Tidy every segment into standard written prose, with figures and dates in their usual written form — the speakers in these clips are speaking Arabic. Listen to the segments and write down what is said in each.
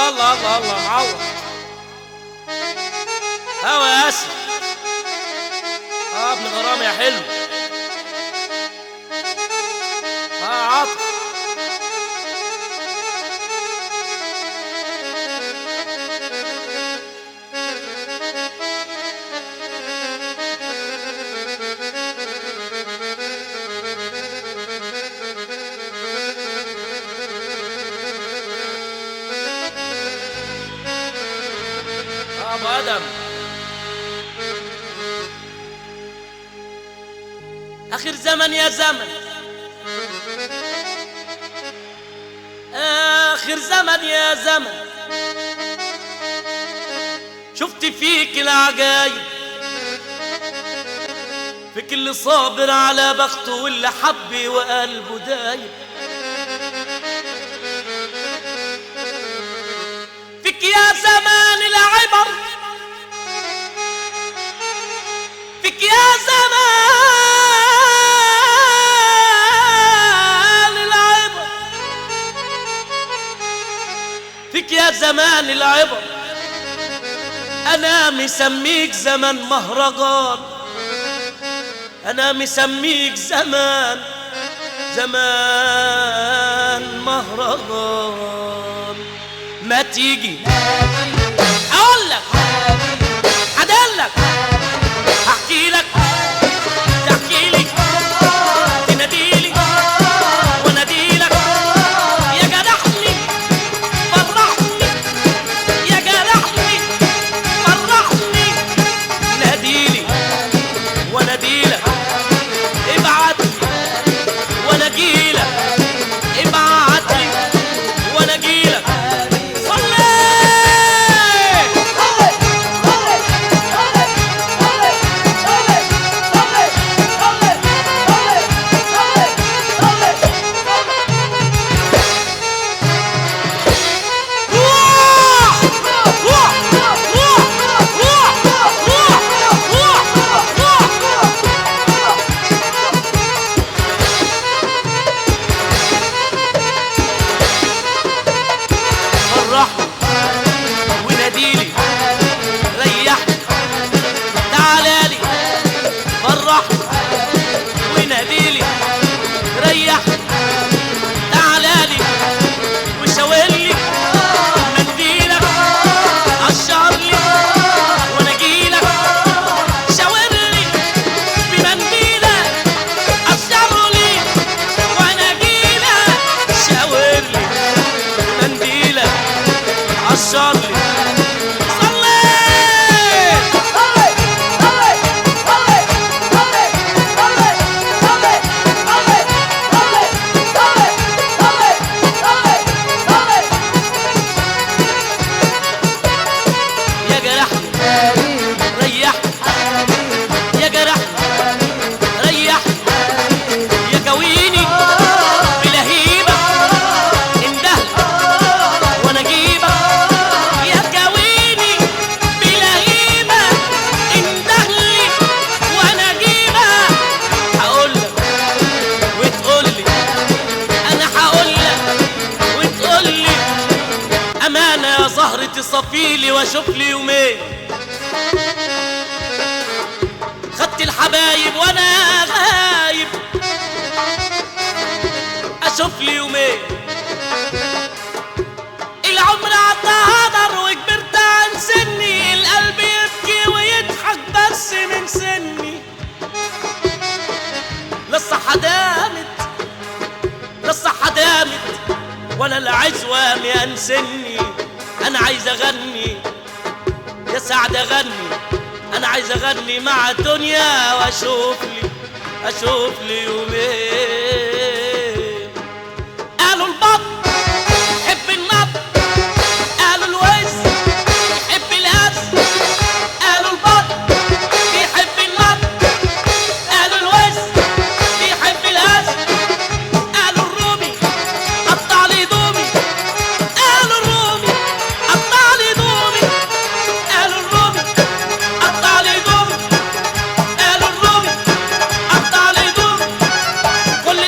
الله الله الله الله معوض هوا يا اسف. ابن غرام يا حلو. عاطف ابو ادم. اخر زمن يا زمن، اخر زمن يا زمن، شفت فيك العجايب، فيك اللي صابر على بخته واللي حب وقلبه دايب، فيك يا زمان العبر، فيك يا زمان العبر، فيك يا زمان العبر. أنا مسميك زمن مهرجان، أنا مسميك زمان زمان مهرجان. ما تيجي أقول لك أدلك أحكي لك تحكي لي تناديلي وناديلك يا جرحني فرحني يا جرحني فرحني ناديلي وناديلك ابعتلي وانا اجيلك ابعتلي وانا اجيلك وناديلي ريحني تعالالي فرحني وناديلي ريحني تعالالي وشاورلي منديلك قشرلي وانا اجيلك شاورلي بمنديلك قشرلي وانا اجيلك شاورلي بمنديلك قشرلي صفيلي واشوف لي يومين، خدت الحبايب وانا غايب اشوف لي يومين. العمر عدى هدر وكبرت عن سني، القلب يبكي ويضحك بس من سني. لا الصحة دامت لا الصحة دامت ولا العزوة مينسني. أنا عايز أغني يا سعد أغني، أنا عايز أغني مع الدنيا وأشوف لي يومين. قالوا البط يحب النط، قالوا الوز يحب الهز، قالوا البط بيحب النط، قالوا الوز بيحب الهز، قالوا الرومي قطع لي دومي، قالوا الرومي قطع لي دومي، قالوا الرومي قطع لي دومي، قالوا الرومي قطع لي دومي. كل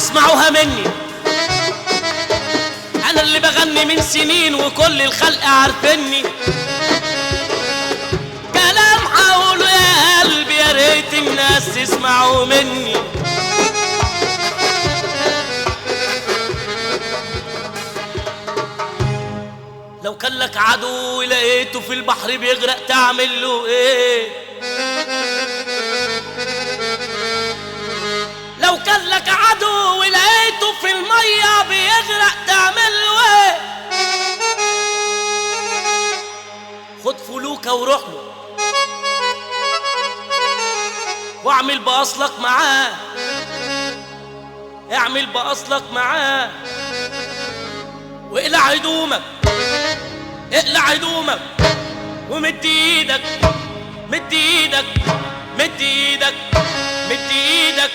واسمعوها مني، انا اللي بغني من سنين وكل الخلق عارفني. كلام هقوله يا قلبي يا ريت الناس تسمعوا مني. لو كان لك عدو لقيته في البحر بيغرق تعمل له ايه؟ لو كان لك عدو ولقيته في الميه بيغرق تعمل له ايه؟ خد فلوكه وروح له واعمل باصلك معاه، اعمل باصلك معاه واقلع هدومك، اقلع هدومك ومد ايدك، مد ايدك، مد ايدك، مد ايدك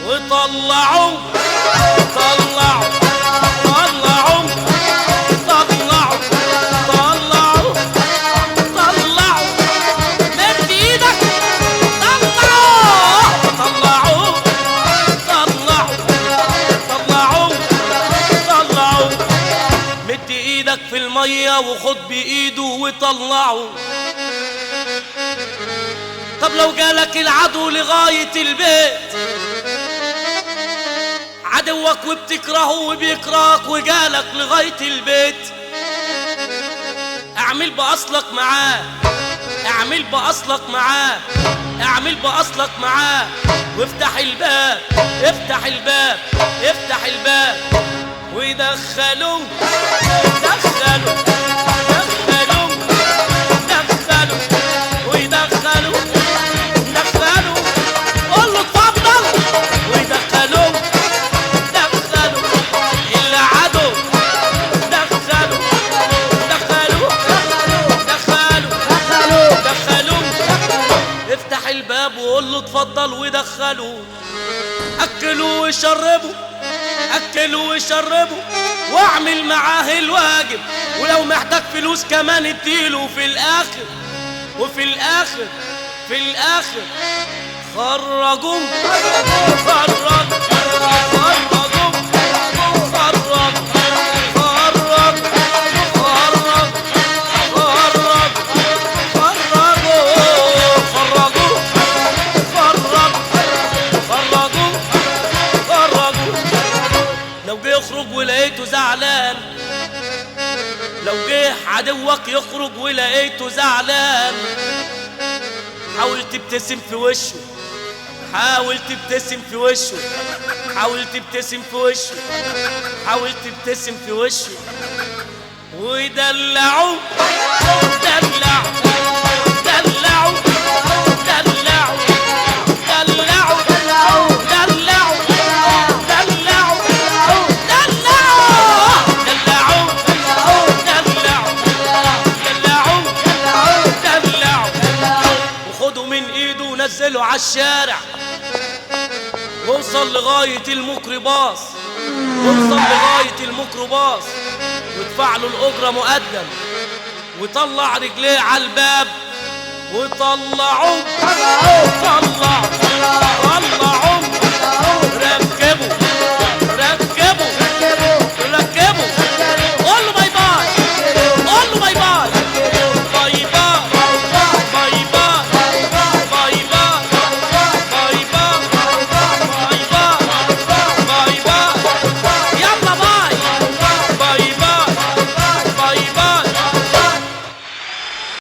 وطلعوا طلعوا طلعوا طلعوا طلعوا طلعوا، مد ايدك طلعوا طلعوا طلعوا طلعوا طلعوا، مد ايدك في الميه وخد بايده وطلعه. طب لو جالك العدو لغاية البيت، عدوك وبتكرهه وبيكرهك وجالك لغاية البيت، اعمل بأصلك معاه، اعمل بأصلك معاه، اعمل بأصلك معاه وافتح الباب، افتح الباب، افتح الباب ويدخلوا دخلوا دخلوا دخلوا ويدخلوا دخلوا، قول له اتفضل ويدخلوا دخلوا العدو، دخلوا دخلوا دخلوا دخلوا، افتح الباب وقول له اتفضل ويدخلوا. اكلوا وشربوا، اكلوا وشربوا واعمل معاه الواجب، ولو محتاج فلوس كمان اديله في الاخر، وفي الاخر في الاخر خرجوا خرج خرجوا خرج خرج خرج خرجوا خرجوا خرجوا خرجوا. لو جه يخرج ولقيته زعلان، لو جه عدوك يخرج ولقيته زعلان، حاول تبتسم في وشه، حاول تبتسم في وشه، حاول تبتسم في وشه، حاول تبتسم في وشه ويدلعوا دلعوا دلعوا دلعوا دلعوا دلعوا دلعوا دلعوا دلعوا دلعوا، وخدوا من ايده ونزلوا عالشارع، ووصل لغاية الميكروباص، ووصل لغاية الميكروباص وادفع له الأجرة مقدم، وطلع رجليه على الباب وطلعوا طلعوا طلعوا